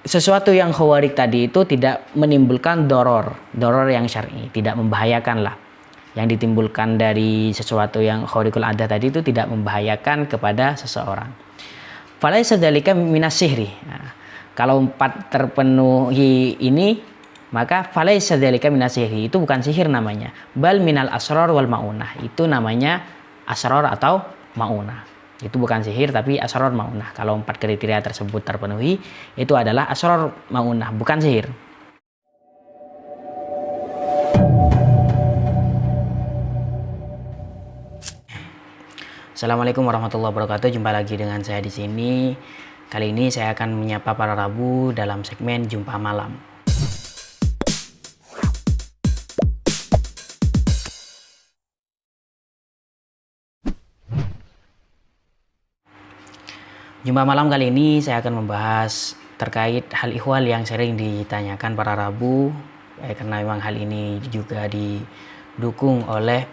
sesuatu yang khawarik tadi itu tidak menimbulkan doror yang syar'i, tidak membahayakan lah. Yang ditimbulkan dari sesuatu yang khawarikul adah tadi itu tidak membahayakan kepada seseorang. Falaisa dzalika minas sihri. Nah, kalau 4 terpenuhi ini, maka falaisa dzalika minas sihri, itu bukan sihir namanya. Bal minal asrar wal maunah. Itu namanya asrar atau maunah. Itu bukan sihir tapi asrar maunah. Kalau 4 kriteria tersebut terpenuhi, itu adalah asrar maunah, bukan sihir. Assalamualaikum warahmatullahi wabarakatuh. Jumpa lagi dengan saya di sini. Kali ini saya akan menyapa para Rabu dalam segmen Jumpa Malam. Jumpa malam kali ini saya akan membahas terkait hal ihwal yang sering ditanyakan para Rabu, karena memang hal ini juga didukung oleh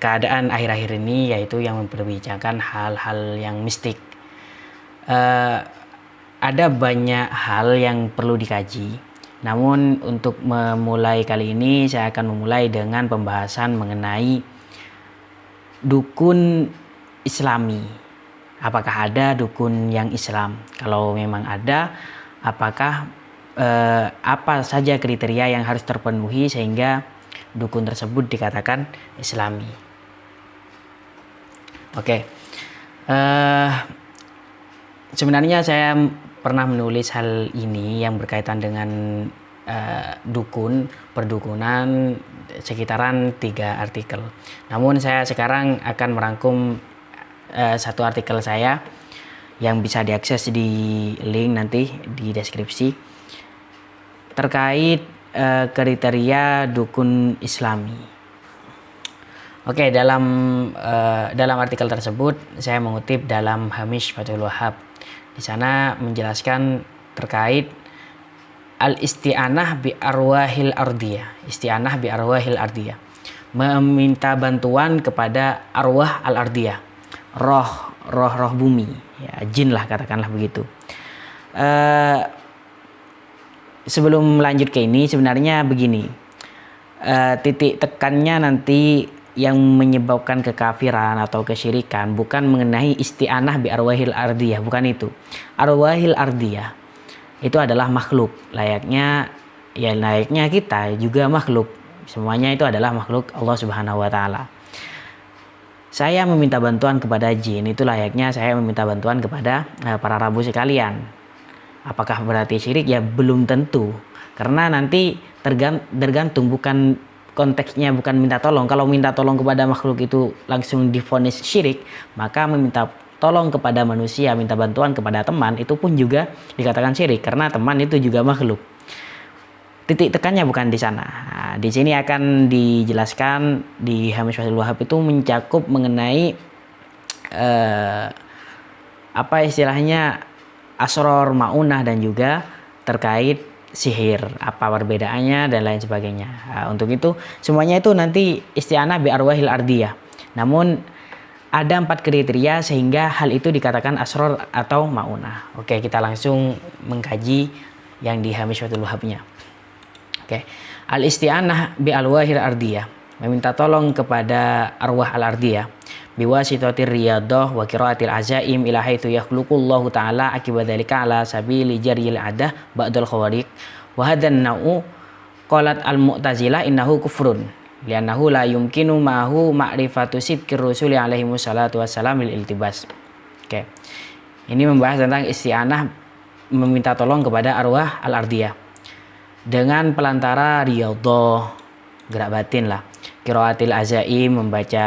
keadaan akhir-akhir ini, yaitu yang memperbincangkan hal-hal yang mistik. Ada banyak hal yang perlu dikaji. Namun untuk memulai kali ini saya akan memulai dengan pembahasan mengenai dukun Islami. Apakah ada dukun yang Islam? Kalau memang ada, apakah apa saja kriteria yang harus terpenuhi sehingga dukun tersebut dikatakan Islami? Oke. Sebenarnya saya pernah menulis hal ini yang berkaitan dengan dukun, perdukunan, sekitaran 3 artikel. Namun saya sekarang akan merangkum satu artikel saya yang bisa diakses di link nanti di deskripsi terkait kriteria dukun Islami. Oke, dalam artikel tersebut saya mengutip dalam Hamish Fathul Wahhab. Di sana menjelaskan terkait al-isti'anah bi arwahil ardiyah. Isti'anah bi arwahil ardiyah. Meminta bantuan kepada arwah al-ardiyah. Roh bumi, ya, jin lah katakanlah begitu. Sebelum lanjut ke ini, sebenarnya begini, titik tekannya nanti yang menyebabkan kekafiran atau kesyirikan bukan mengenai isti'anah bi arwahil ardiyah, bukan itu. Arwahil ardiyah itu adalah makhluk, layaknya kita juga makhluk. Semuanya itu adalah makhluk Allah Subhanahu wa taala. Saya meminta bantuan kepada jin, itu layaknya saya meminta bantuan kepada para Rabu sekalian. Apakah berarti syirik? Ya belum tentu. Karena nanti tergantung, bukan konteksnya, bukan minta tolong. Kalau minta tolong kepada makhluk itu langsung divonis syirik, maka meminta tolong kepada manusia, minta bantuan kepada teman, itu pun juga dikatakan syirik. Karena teman itu juga makhluk. Titik tekannya bukan di sana. Nah, di sini akan dijelaskan di Hamish Fathul Wahhab itu mencakup mengenai apa istilahnya asror maunah dan juga terkait sihir, apa perbedaannya dan lain sebagainya. Nah, untuk itu semuanya itu nanti isti'anah bi arwahil ardiyah. Namun ada 4 kriteria sehingga hal itu dikatakan asror atau maunah. Oke, kita langsung mengkaji yang di Hamish Fathul Wahhabnya. Oke. Al-isti'anah bi arwahil ardiyah, meminta tolong kepada arwah al-ardiyah biwasitatir riyadah wa qiraatil azaim ila haitsu yakhluqullahu ta'ala akibat dzalika ala sabili jaril adah ba'dal khawariq wa hadan nau'u qalat al-mu'tazilah innahu kufrun li'annahu la yumkinu ma'hu ma'rifatu sidqir rusuli alaihi wassalatu wassalam lil iltibas. Oke. Ini membahas tentang isti'anah, meminta tolong kepada arwah al-ardiyah dengan pelantara riyadhah, gerak batin lah, qiraatil azaim, membaca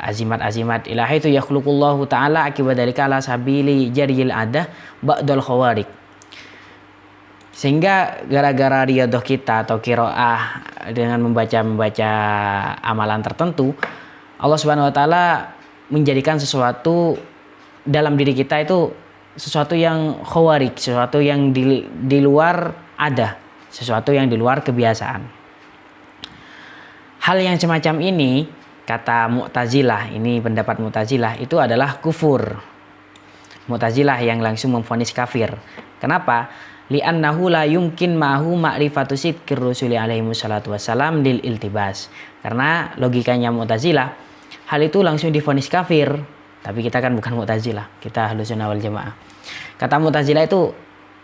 azimat-azimat, ilahi itu yakhluqullahu ta'ala akibat dalika ala sabili jaril adah ba'dal khawariq. Sehingga gara-gara riyadhah kita atau qiraah dengan membaca amalan tertentu, Allah Subhanahu wa taala menjadikan sesuatu dalam diri kita itu sesuatu yang khawariq, sesuatu yang di luar ada, sesuatu yang di luar kebiasaan. Hal yang semacam ini, kata Mu'tazilah, ini pendapat Mu'tazilah, itu adalah kufur. Mu'tazilah yang langsung memvonis kafir. Kenapa? Li'annahu la yumkin ma'hu ma'rifatu sidqir rusuli alaihi wassalatu wassalam lil iltibas. Karena logikanya Mu'tazilah, hal itu langsung divonis kafir. Tapi kita kan bukan Mu'tazilah, kita Ahlussunnah wal Jamaah. Kata Mu'tazilah itu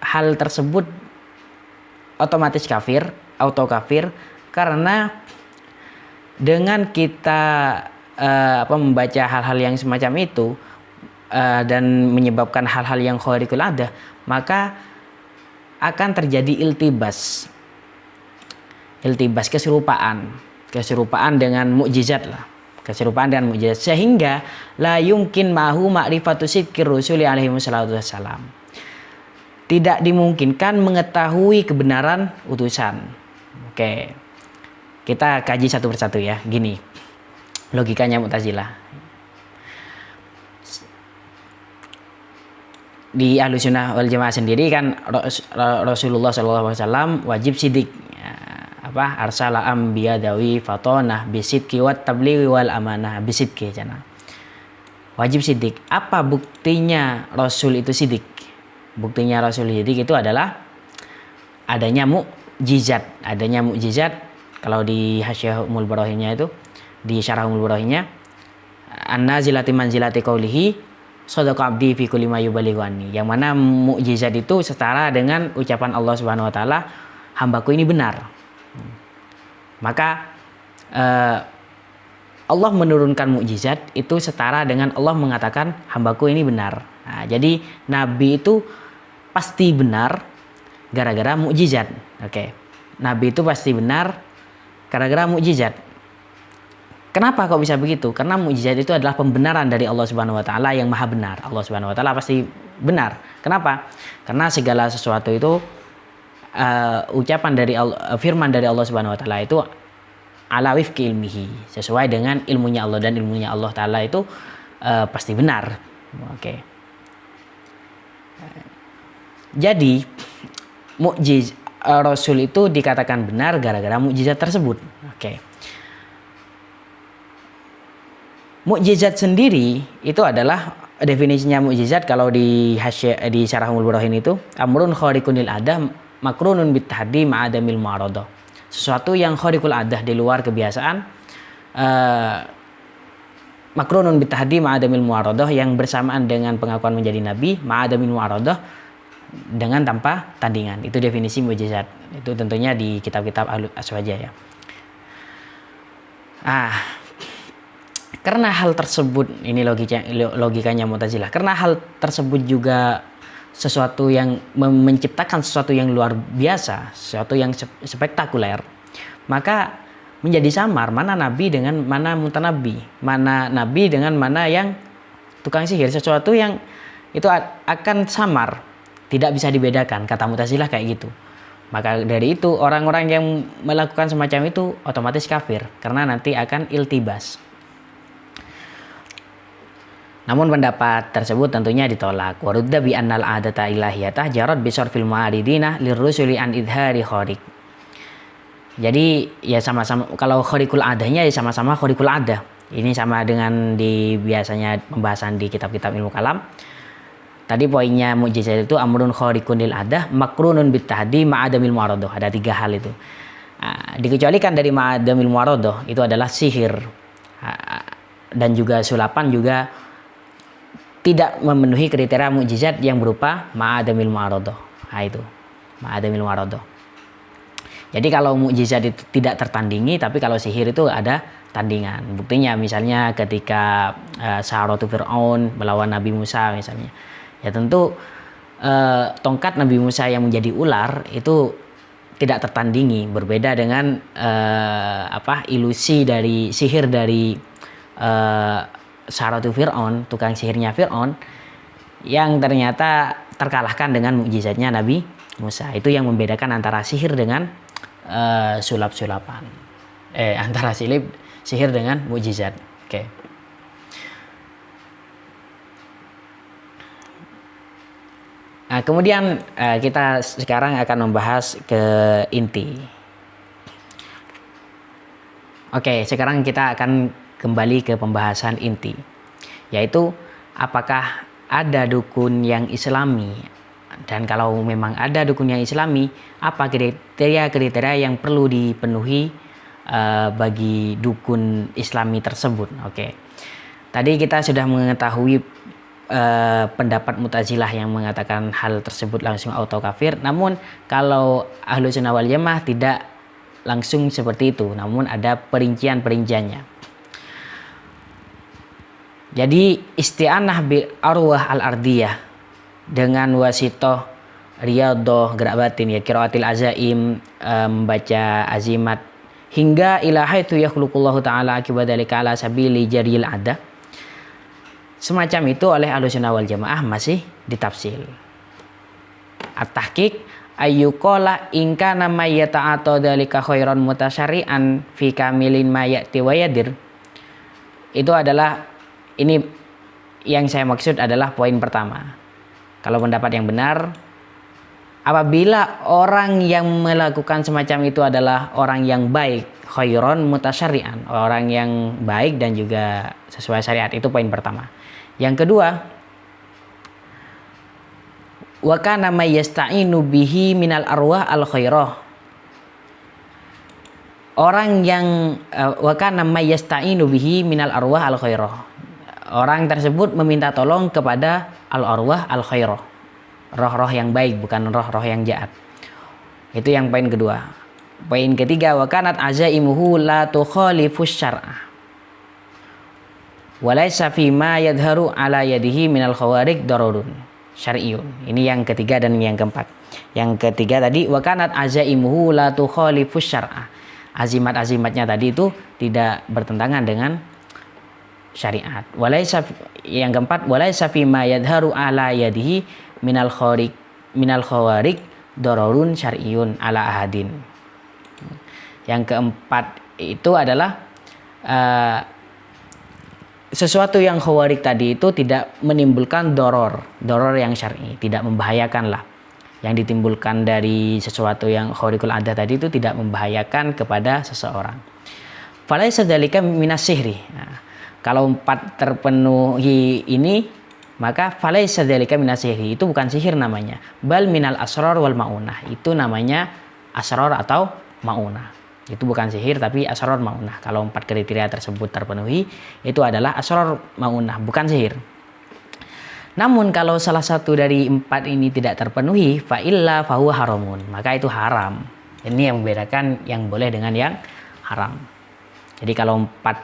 hal tersebut otomatis kafir, auto kafir, karena dengan kita membaca hal-hal yang semacam itu dan menyebabkan hal-hal yang khariqul adah, maka akan terjadi iltibas keserupaan dengan mukjizat lah, sehingga la yumkin ma'hu ma'rifatu sidqir rusuli alaihi wassalam, tidak dimungkinkan mengetahui kebenaran utusan. Oke, kita kaji satu persatu ya. Gini logikanya Mu'tazilah. Di Ahlussunnah wal Jamaah sendiri kan Rasulullah SAW wajib sidik, arsala ambiya dawi fatonah bisidki wat tablighi wal amanah bisidki jana. Wajib sidik. Apa buktinya Rasul itu sidik? Buktinya Rasul sidik itu adalah adanya mukjizat. Kalau di Hasyiah Ummul Barahinnya itu, di Syarah Ummul Barahinnya, an-nazilati manzilati qaulihi shadaqa abdi fi kulli ma yubalighu anni, yang mana mukjizat itu setara dengan ucapan Allah Subhanahu wa taala, hambaku ini benar. Maka Allah menurunkan mukjizat itu setara dengan Allah mengatakan hambaku ini benar. Nah, jadi nabi itu pasti benar gara-gara mukjizat. Oke. Nabi itu pasti benar gara-gara mukjizat. Kenapa kok bisa begitu? Karena mukjizat itu adalah pembenaran dari Allah Subhanahu wa taala yang maha benar. Allah Subhanahu wa taala pasti benar. Kenapa? Karena segala sesuatu itu ucapan dari Allah, firman dari Allah Subhanahu wa taala itu ala wifqi ilmihi, sesuai dengan ilmunya Allah, dan ilmunya Allah taala itu pasti benar. Oke. Jadi Rasul itu dikatakan benar gara-gara mukjizat tersebut. Oke. Mukjizat sendiri itu adalah, definisinya mukjizat kalau di Syarah Ummul Barahin itu, amrun khariqun lil adah makrunun bit tahdi ma'adamil mu'aradah. Sesuatu yang khariqul adah, di luar kebiasaan, makrunun bit tahdi ma'adamil mu'aradah, yang bersamaan dengan pengakuan menjadi nabi, ma'adamil mu'aradah, dengan tanpa tandingan. Itu definisi mukjizat. Itu tentunya di kitab-kitab Ahlul Aswaja ya. Karena hal tersebut, ini logikanya Mu'tazilah, karena hal tersebut juga sesuatu yang menciptakan sesuatu yang luar biasa, sesuatu yang spektakuler, maka menjadi samar mana nabi dengan mana mutanabi, mana nabi dengan mana yang tukang sihir. Sesuatu yang itu akan samar, tidak bisa dibedakan, kata Mu'tazilah kayak gitu. Maka dari itu orang-orang yang melakukan semacam itu otomatis kafir, karena nanti akan iltibas. Namun pendapat tersebut tentunya ditolak. Warudda bi annal adata ilahiyatah jarad bisarfil ma'aridina lirrusuli an idhari khariq. Jadi ya sama-sama, kalau khariqul adahnya ya sama-sama khariqul adah. Ini sama dengan di biasanya pembahasan di kitab-kitab ilmu kalam. Tadi poinnya mukjizat itu amrun khariqun lil adah makrunun bit tahdi ma'adamil mu'aradah. Ada 3 hal itu. Dikecualikan dari ma'adamil mu'aradah itu adalah sihir. Dan juga sulapan juga tidak memenuhi kriteria mukjizat yang berupa ma'adamil mu'aradah. Itu ma'adamil mu'aradah. Jadi kalau mukjizat itu tidak tertandingi, tapi kalau sihir itu ada tandingan. Buktinya misalnya ketika Saharatu Fir'aun melawan Nabi Musa misalnya. Ya tentu tongkat Nabi Musa yang menjadi ular itu tidak tertandingi, berbeda dengan ilusi dari sihir dari Saharatu Fir'aun, tukang sihirnya Fir'aun, yang ternyata terkalahkan dengan mukjizatnya Nabi Musa. Itu yang membedakan antara sihir dengan sulap-sulapan, antara sihir dengan mukjizat. Oke. Nah, kemudian kita sekarang akan membahas ke inti. Oke, sekarang kita akan kembali ke pembahasan inti, yaitu apakah ada dukun yang Islami, dan kalau memang ada dukun yang Islami, apa kriteria-kriteria yang perlu dipenuhi bagi dukun Islami tersebut. Oke. Tadi kita sudah mengetahui pendapat Mu'tazilah yang mengatakan hal tersebut langsung auto kafir. Namun kalau Ahlus Sunnah wal Jamaah tidak langsung seperti itu, namun ada perincian-perinciannya. Jadi isti'anah bil arwah al-ardiyah dengan wasitoh riyadhah gerak batin, ya qiraatil azaim, membaca azimat, hingga ila haitsu yakhluqullahu ta'ala akibadalika ala sabili jaril ada. Semacam itu oleh Ahlussunnah wal Jamaah masih ditafsil. At-tahqiq ayyuqala in kana may yata'ata dzalika khairan mutasyari'an fi kamilin ma ya'ti wa yadir. Itu adalah, ini yang saya maksud adalah poin pertama. Kalau pendapat yang benar, apabila orang yang melakukan semacam itu adalah orang yang baik, khairan mutasyari'an, orang yang baik dan juga sesuai syariat, itu poin pertama. Yang kedua, wa kana may yasta'inu bihi minal arwah al khairah. Orang yang wa kana may yasta'inu bihi minal arwah al khairah. Orang tersebut meminta tolong kepada al arwah al khairah. Roh-roh yang baik, bukan roh-roh yang jahat. Itu yang poin kedua. Poin ketiga, wa kanat azaimuhu la tukhalifus syar'ah. Wa laisa fi ma yadharu ala yadihi minal khawarik darurun syar'iyyun. Ini yang ketiga dan yang keempat. Yang ketiga tadi, wa kanat azaimuhu la tukhalifus syar'ah. Azimat-azimatnya tadi itu tidak bertentangan dengan syariat. Walaysa, yang keempat, walaysa fi ma yadharu ala yadihi minal khawarik darurun syar'iyyun ala ahadin. Yang keempat itu adalah sesuatu yang khawarik tadi itu tidak menimbulkan doror yang syar'i, tidak membahayakan lah. Yang ditimbulkan dari sesuatu yang khawarikul adah tadi itu tidak membahayakan kepada seseorang. Falaysa dzalika minas sihri. Nah, kalau empat terpenuhi ini, maka falaysa dzalika minas sihri, itu bukan sihir namanya. Bal minal asrar wal maunah. Itu namanya asrar atau maunah. Itu bukan sihir tapi asrar maunah. Kalau empat kriteria tersebut terpenuhi, itu adalah asrar maunah, bukan sihir. Namun kalau salah satu dari empat ini tidak terpenuhi, fa illa fahuwa haramun, maka itu haram. Ini yang membedakan yang boleh dengan yang haram. Jadi kalau empat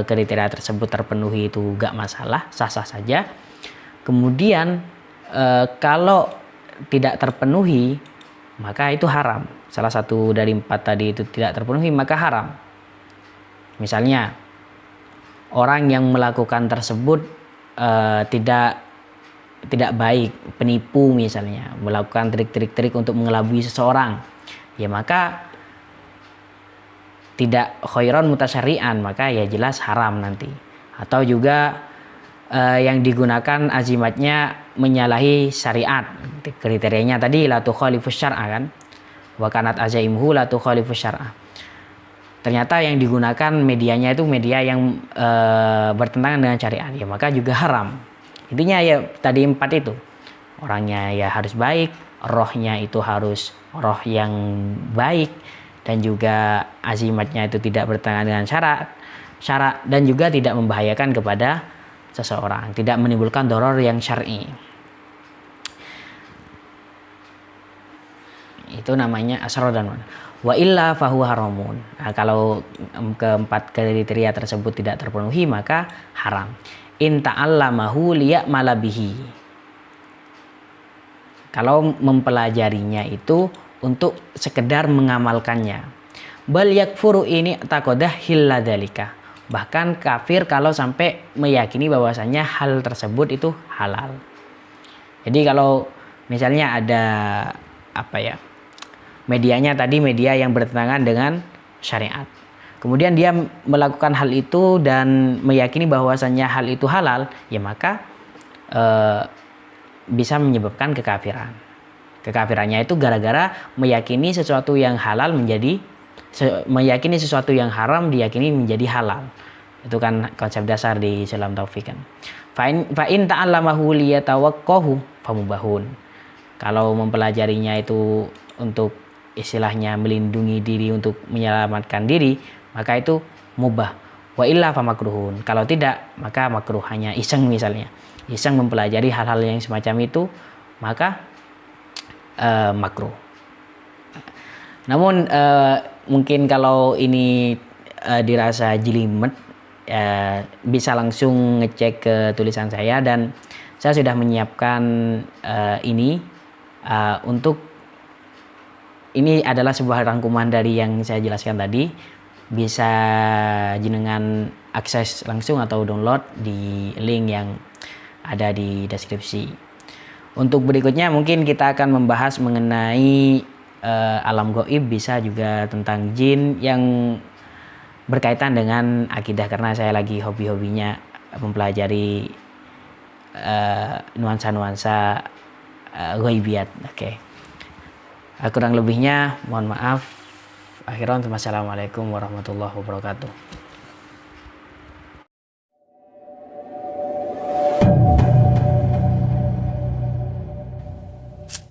kriteria tersebut terpenuhi itu gak masalah, sah-sah saja. Kemudian kalau tidak terpenuhi, maka itu haram. Salah satu dari empat tadi itu tidak terpenuhi, maka haram. Misalnya orang yang melakukan tersebut tidak baik, penipu misalnya, melakukan trik-trik untuk mengelabui seseorang, ya maka tidak khairan mutasyari'an, maka ya jelas haram nanti. Atau juga yang digunakan azimatnya menyalahi syariat, kriterianya tadi la tukhalifus syar'a kan, wa kanat azaimuhu la tukhalifus syar'a. Ternyata yang digunakan medianya itu media yang bertentangan dengan syariat, ya maka juga haram. Intinya ya tadi empat itu, orangnya ya harus baik, rohnya itu harus roh yang baik, dan juga azimatnya itu tidak bertentangan dengan syarat, dan juga tidak membahayakan kepada seseorang, tidak menimbulkan doror yang syar'i. Itu namanya asrar dan maunah. Wa illa fahuwa haramun. Nah, kalau keempat kriteria tersebut tidak terpenuhi, maka haram. In ta'allamahu liya'mala bihi. Kalau mempelajarinya itu untuk sekedar mengamalkannya. Bal yakfuru ini taqadah hilladzalika. Bahkan kafir kalau sampai meyakini bahwasanya hal tersebut itu halal. Jadi kalau misalnya ada medianya tadi media yang bertentangan dengan syariat. Kemudian dia melakukan hal itu dan meyakini bahwasanya hal itu halal, ya maka bisa menyebabkan kekafiran. Kekafirannya itu gara-gara meyakini sesuatu yang halal meyakini sesuatu yang haram diyakini menjadi halal. Itu kan konsep dasar di Islam taufik kan. Fa in ta'allamahu liyatawaqqahu famubahun. Kalau mempelajarinya itu untuk istilahnya melindungi diri, untuk menyelamatkan diri, maka itu mubah. Wa illa famakruhun. Kalau tidak, maka makruh, hanya iseng misalnya. Iseng mempelajari hal-hal yang semacam itu, maka makruh. Namun mungkin kalau ini dirasa jelimet, bisa langsung ngecek ke tulisan saya, dan saya sudah menyiapkan ini untuk ini adalah sebuah rangkuman dari yang saya jelaskan tadi. Bisa jenengan akses langsung atau download di link yang ada di deskripsi. Untuk berikutnya mungkin kita akan membahas mengenai alam gaib, bisa juga tentang jin yang berkaitan dengan akidah, karena saya lagi hobi-hobinya mempelajari nuansa-nuansa ghaibiyat. Oke. Kurang lebihnya mohon maaf. Akhirnya, wassalamualaikum warahmatullahi wabarakatuh.